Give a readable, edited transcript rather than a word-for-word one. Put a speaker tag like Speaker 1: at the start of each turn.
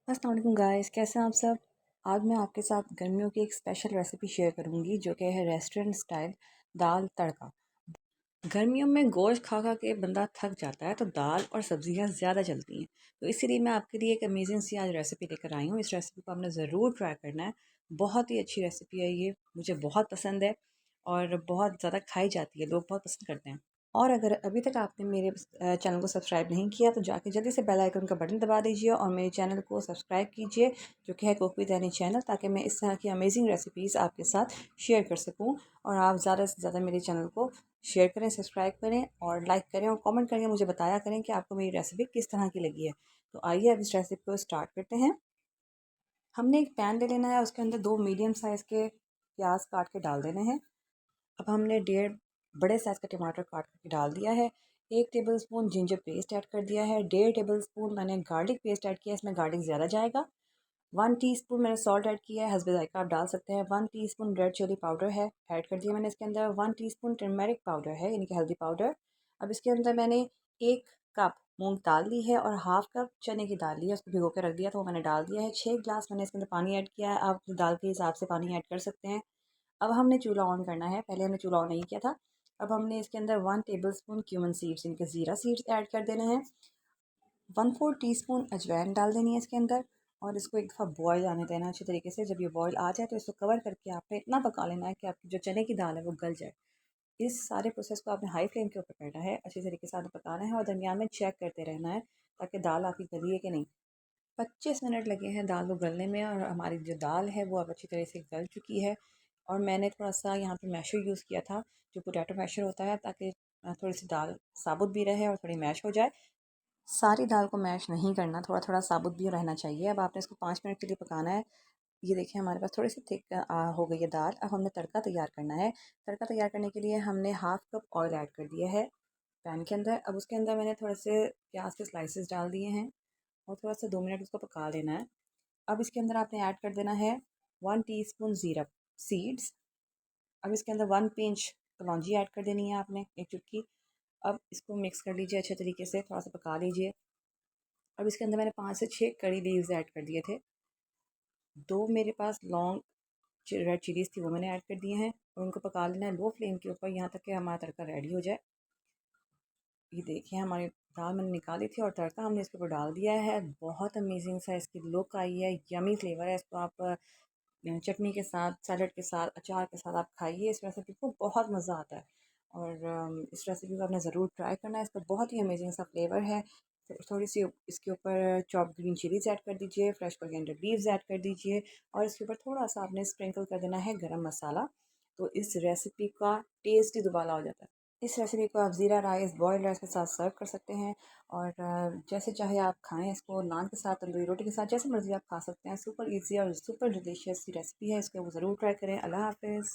Speaker 1: अस्सलाम वालेकुम गाइस, कैसे हैं आप सब। आज मैं आपके साथ गर्मियों की एक स्पेशल रेसिपी शेयर करूंगी जो कि है रेस्टोरेंट स्टाइल दाल तड़का। गर्मियों में गोश्त खा खा के बंदा थक जाता है तो दाल और सब्जियां ज़्यादा चलती हैं। तो इसीलिए मैं आपके लिए एक अमेजिंग सी आज रेसिपी लेकर आई हूँ। इस रेसिपी को आपने ज़रूर ट्राई करना है। बहुत ही अच्छी रेसिपी है ये, मुझे बहुत पसंद है और बहुत ज़्यादा खाई जाती है, लोग बहुत पसंद करते हैं। और अगर अभी तक आपने मेरे चैनल को सब्सक्राइब नहीं किया तो जाके जल्दी से बेल आइकन का बटन दबा दीजिए और मेरे चैनल को सब्सक्राइब कीजिए जो कि है कुक विद एनी चैनल, ताकि मैं इस तरह की अमेजिंग रेसिपीज़ आपके साथ शेयर कर सकूं। और आप ज़्यादा से ज़्यादा मेरे चैनल को शेयर करें, सब्सक्राइब करें और लाइक करें और कमेंट करके मुझे बताया करें कि आपको मेरी रेसिपी किस तरह की लगी है। तो आइए अब इस रेसिपी को स्टार्ट करते हैं। हमने एक पैन ले लेना है, उसके अंदर 2 मीडियम साइज़ के प्याज काट के डाल देने हैं। अब हमने 1.5 बड़े साइज़ का टमाटर काट के डाल दिया है। 1 टेबलस्पून जिंजर पेस्ट ऐड कर दिया है। 1.5 टेबलस्पून मैंने गार्लिक पेस्ट ऐड किया है, इसमें गार्लिक ज़्यादा जाएगा। 1 टीस्पून मैंने सॉल्ट ऐड किया है, हस्बे जायका आप डाल सकते हैं। 1 टीस्पून रेड चिली पाउडर है, ऐड कर दिया मैंने इसके अंदर। 1 टीस्पून टर्मेरिक पाउडर है, यानी कि हल्दी पाउडर। अब इसके अंदर मैंने 1 कप मूंग दाल ली है और हाफ कप चने की दाल ली है, उसको भिगो के रख दिया था, वो मैंने डाल दिया है। 6 गिलास मैंने इसके अंदर पानी ऐड किया है, आप दाल के हिसाब से पानी ऐड कर सकते हैं। अब हमने चूल्हा ऑन करना है, पहले हमने चूल्हा ऑन नहीं किया था। अब हमने इसके अंदर 1 टेबलस्पून क्यूमन सीड्स, इनके ज़ीरा सीड्स ऐड कर देने हैं। 1/4 टीस्पून अजवाइन डाल देनी है इसके अंदर और इसको एक दफ़ा बॉयल आने देना अच्छे तरीके से। जब ये बॉयल आ जाए तो इसको कवर करके आपने इतना पका लेना है कि आपकी जो चने की दाल है वो गल जाए। इस सारे प्रोसेस को आपने हाई फ्लेम के ऊपर करना है, अच्छे तरीके से आपने पकाना है और दरमियान में चेक करते रहना है ताकि दाल आपकी गली है कि नहीं। 25 मिनट लगे हैं दाल को गलने में और हमारी जो दाल है वो अब अच्छी तरह से गल चुकी है। और मैंने थोड़ा सा यहाँ पे मैशर यूज़ किया था, जो पोटैटो मैशर होता है, ताकि थोड़ी सी दाल साबुत भी रहे और थोड़ी मैश हो जाए। सारी दाल को मैश नहीं करना, थोड़ा थोड़ा साबुत भी रहना चाहिए। अब आपने इसको 5 मिनट के लिए पकाना है। ये देखिए हमारे पास थोड़ी सी थिक हो गई है दाल। अब हमने तड़का तैयार करना है। तड़का तैयार करने के लिए हमने हाफ कप ऑयल ऐड कर दिया है पैन के अंदर। अब उसके अंदर मैंने थोड़े से प्याज के स्लाइसेस डाल दिए हैं और थोड़ा सा 2 मिनट उसको पका लेना है। अब इसके अंदर आपने ऐड कर देना है 1 टीस्पून ज़ीरा सीड्स। अब इसके अंदर 1 पिंच कलौंजी ऐड कर देनी है आपने, एक चुटकी। अब इसको मिक्स कर लीजिए अच्छे तरीके से, थोड़ा सा पका लीजिए। अब इसके अंदर मैंने 5 से 6 कड़ी लीव्स ऐड कर दिए थे। 2 मेरे पास लॉन्ग रेड चिलीज़ थी, वो मैंने ऐड कर दिए हैं और उनको पका लेना है लो फ्लेम के ऊपर यहाँ तक कि हमारा तड़का रेडी हो जाए। ये देखिए हमारी दाल मैंने निकाली थी और तड़का हमने इसके ऊपर डाल दिया है। बहुत अमेजिंग सा इसकी लुक आई है, यमी फ्लेवर है। इसको आप चटनी के साथ, सैलड के साथ, अचार के साथ आप खाइए। इस रेसिपी को बहुत मज़ा आता है और इस रेसिपी को आपने ज़रूर ट्राई करना है। इसका बहुत ही अमेजिंग सा फ्लेवर है। तो थोड़ी सी इसके ऊपर चॉप ग्रीन चिलीज़ ऐड कर दीजिए, फ्रेश कोरिएंडर लीव्स ऐड कर दीजिए और इसके ऊपर थोड़ा सा आपने स्प्रिंकल कर देना है गरम मसाला। तो इस रेसिपी का टेस्ट ही दुबाला हो जाता है। इस रेसिपी को आप ज़ीरा राइस, बॉयल्ड राइस के साथ सर्व कर सकते हैं और जैसे चाहे आप खाएं इसको, नान के साथ, तंदूरी रोटी के साथ, जैसे मर्ज़ी आप खा सकते हैं। सुपर ईज़ी और सुपर डिलीशियस सी रेसिपी है, इसको ज़रूर ट्राई करें। अल्लाह हाफ़िज़।